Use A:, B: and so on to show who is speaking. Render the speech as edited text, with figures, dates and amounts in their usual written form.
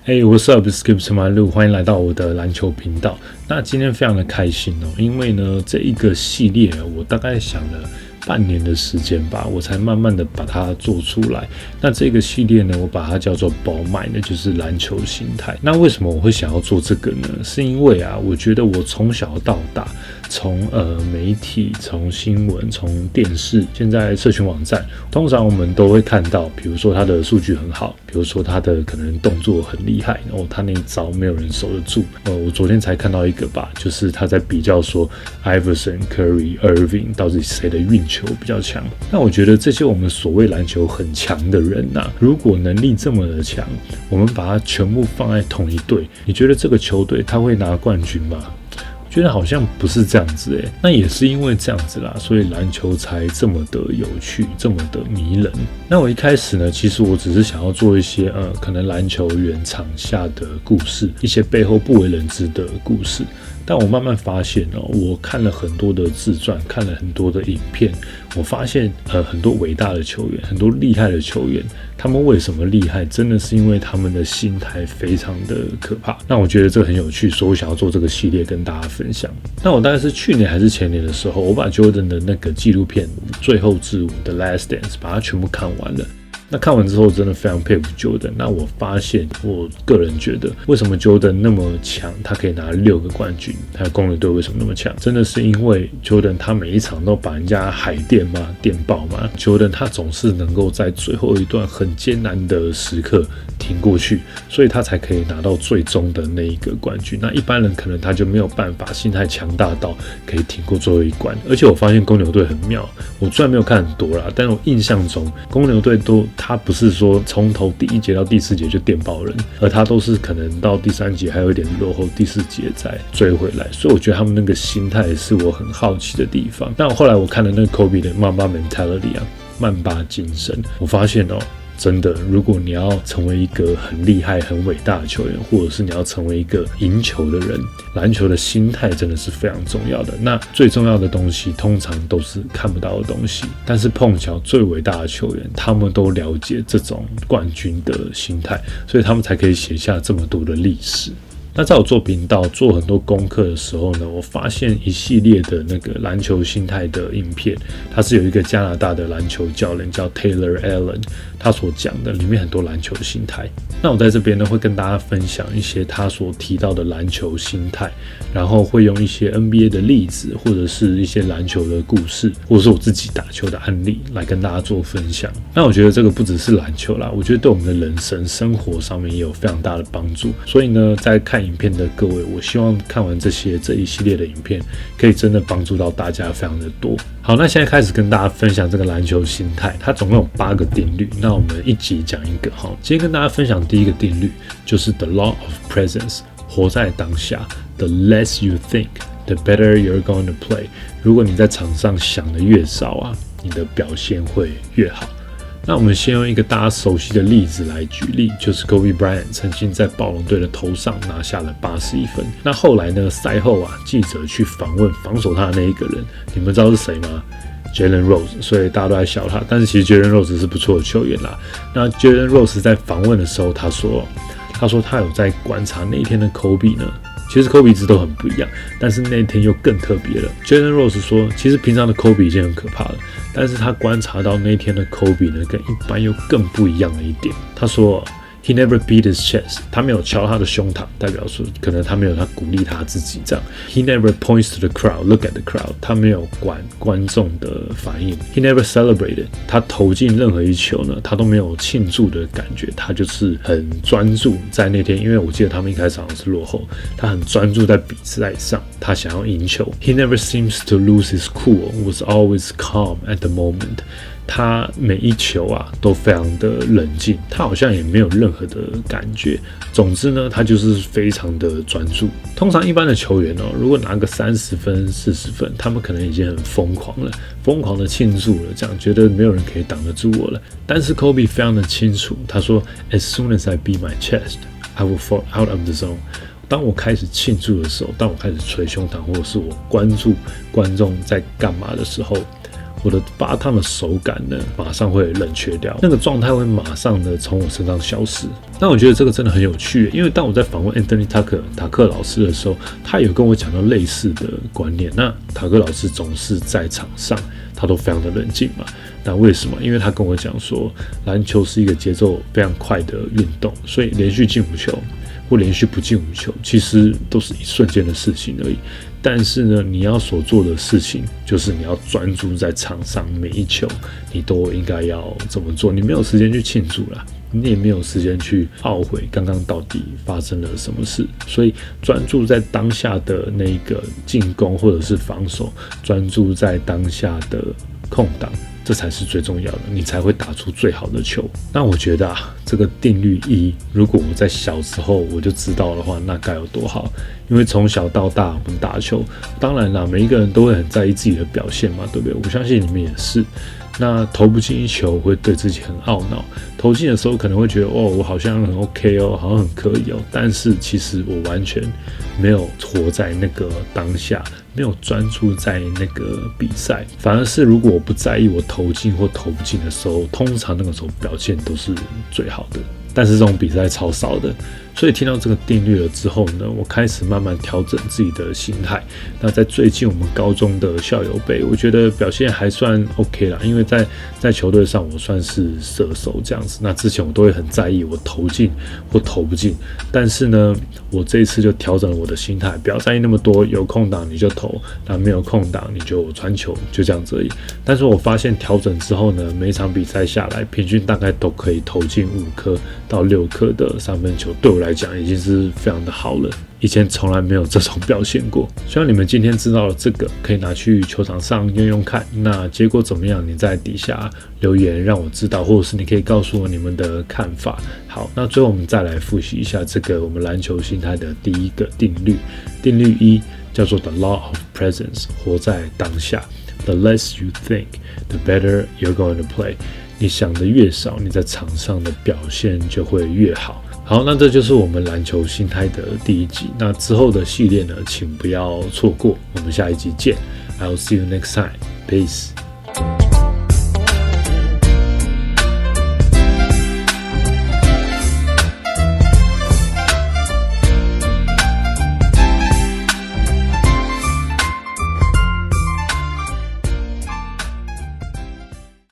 A: Hey, what's up? Skip to my loop， 欢迎来到我的篮球频道。那今天非常的开心哦，因为呢这一个系列我大概想了半年的时间吧，我才慢慢的把它做出来。那这个系列呢，我把它叫做 Ball Mind， 就是篮球心态。那为什么我会想要做这个呢？是因为我觉得我从小到大，从媒体、从新闻、从电视，现在社群网站，通常我们都会看到，比如说他的数据很好，比如说他的可能动作很厉害，他那一招没有人守得住。我昨天才看到一个吧，就是他在比较说 Iverson、Curry、Irving 到底谁的运球比较强。那我觉得这些我们所谓篮球很强的人如果能力这么的强，我们把它全部放在同一队，你觉得这个球队他会拿冠军吗？觉得好像不是这样子那也是因为这样子啦，所以篮球才这么的有趣，这么的迷人。那我一开始呢，其实我只是想要做一些可能篮球员场下的故事，一些背后不为人知的故事。但我慢慢发现我看了很多的自传，看了很多的影片，我发现很多伟大的球员，很多厉害的球员，他们为什么厉害？真的是因为他们的心态非常的可怕。那我觉得这个很有趣，所以我想要做这个系列跟大家分享。那我大概是去年还是前年的时候，我把 Jordan 的那个纪录片《最后之舞》的 Last Dance 把它全部看完了。那看完之后真的非常佩服 Jordan。那我发现，我个人觉得，为什么 Jordan 那么强，他可以拿6个冠军，还有公牛队为什么那么强，真的是因为 Jordan 他每一场都把人家海电吗？电爆吗？ Jordan 他总是能够在最后一段很艰难的时刻挺过去，所以他才可以拿到最终的那一个冠军。那一般人可能他就没有办法，心态强大到可以挺过最后一关。而且我发现公牛队很妙，我虽然没有看很多啦，但我印象中公牛队他不是说从头第1节到第4节就电爆人，而他都是可能到第3节还有一点落后，第4节再追回来。所以我觉得他们那个心态是我很好奇的地方。那后来我看了那个 Kobe 的 Mamba Mentality 曼巴精神，我发现真的，如果你要成为一个很厉害、很伟大的球员，或者是你要成为一个赢球的人，篮球的心态真的是非常重要的。那最重要的东西，通常都是看不到的东西，但是碰巧最伟大的球员，他们都了解这种冠军的心态，所以他们才可以写下这么多的历史。那在我做频道做很多功课的时候呢，我发现一系列的那个篮球心态的影片，它是有一个加拿大的篮球教练叫 Taylor Allen， 他所讲的里面很多篮球心态。那我在这边呢会跟大家分享一些他所提到的篮球心态，然后会用一些 NBA 的例子，或者是一些篮球的故事，或者是我自己打球的案例来跟大家做分享。那我觉得这个不只是篮球啦，我觉得对我们的人生生活上面也有非常大的帮助。所以呢，在看影片的各位，我希望看完这一系列的影片，可以真的帮助到大家非常的多。好，那现在开始跟大家分享这个篮球心态，它总共有8个定律。那我们一集讲一个。今天跟大家分享第一个定律，就是 The Law of Presence， 活在当下。The less you think, the better you're going to play。如果你在场上想的越少你的表现会越好。那我们先用一个大家熟悉的例子来举例，就是 Kobe Bryant 曾经在暴龙队的头上拿下了81分。那后来呢，赛后记者去访问防守他的那一个人，你们知道是谁吗？Jalen Rose， 所以大家都在笑他，但是其实 Jalen Rose 是不错的球员啦。那 Jalen Rose 在访问的时候，他说他有在观察那一天的 Kobe 呢。其实 Kobe 一直都很不一样，但是那一天又更特别了。Jalen Rose 说，其实平常的 Kobe 已经很可怕了，但是他观察到那一天的 Kobe 呢，跟一般又更不一样的一点。他说He never beat his chest， 他没有敲他的胸膛，代表说可能他没有鼓励他自己这样。He never points to the crowd, look at the crowd， 他没有管观众的反应。He never celebrated， 他投进任何一球呢，他都没有庆祝的感觉，他就是很专注在那天。因为我记得他们一开始好像是落后，他很专注在比赛上，他想要赢球。He never seems to lose his cool, was always calm at the moment。他每一球都非常的冷静，他好像也没有任何的感觉。总之呢，他就是非常的专注。通常一般的球员如果拿个30分、40分，他们可能已经很疯狂了，疯狂的庆祝了，这样觉得没有人可以挡得住我了。但是 Kobe 非常的清楚，他说 As soon as I beat my chest, I will fall out of the zone。当我开始庆祝的时候，当我开始捶胸膛，或者是我关注观众在干嘛的时候，我的八趟的手感呢，马上会冷却掉，那个状态会马上的从我身上消失。那我觉得这个真的很有趣，因为当我在访问 Anthony Tucker 塔克老师的时候，他有跟我讲到类似的观念。那塔克老师总是在场上，他都非常的冷静嘛。那为什么？因为他跟我讲说，篮球是一个节奏非常快的运动，所以连续进5球或连续不进5球，其实都是一瞬间的事情而已。但是呢，你要所做的事情就是你要专注在场上，每一球你都应该要这么做。你没有时间去庆祝啦，你也没有时间去懊悔刚刚到底发生了什么事。所以专注在当下的那个进攻或者是防守，专注在当下的空档，这才是最重要的，你才会打出最好的球。那我觉得这个定律1，如果我在小时候我就知道的话，那该有多好。因为从小到大我们打球，当然啦，每一个人都会很在意自己的表现嘛，对不对？我相信你们也是。那投不进1球会对自己很懊恼，投进的时候可能会觉得我好像很 OK 哦，好像很可以哦，但是其实我完全没有活在那个当下，没有专注在那个比赛，反而是如果我不在意我投进或投不进的时候，通常那个时候表现都是最好的。但是这种比赛超少的，所以听到这个定律了之后呢，我开始慢慢调整自己的心态。那在最近我们高中的校友杯，我觉得表现还算 OK 啦，因为在球队上我算是射手这样子。那之前我都会很在意我投进或投不进，但是呢，我这一次就调整了我的心态，不要在意那么多，有空档你就投，那没有空档你就传球，就这样子而已。但是我发现调整之后呢，每一场比赛下来，平均大概都可以投进5颗到6颗的3分球，对我来讲已经是非常的好了。以前从来没有这种表现过。希望你们今天知道了这个，可以拿去球场上用用看。那结果怎么样？你在底下留言让我知道，或者是你可以告诉我你们的看法。好，那最后我们再来复习一下这个我们篮球心态的第一个定律。定律1叫做 The Law of Presence， 活在当下。The less you think, the better you're going to play。你想的越少，你在场上的表现就会越好。好，那这就是我们篮球心态的第1集。那之后的系列呢，请不要错过。我们下一集见。I'll see you next time. Peace.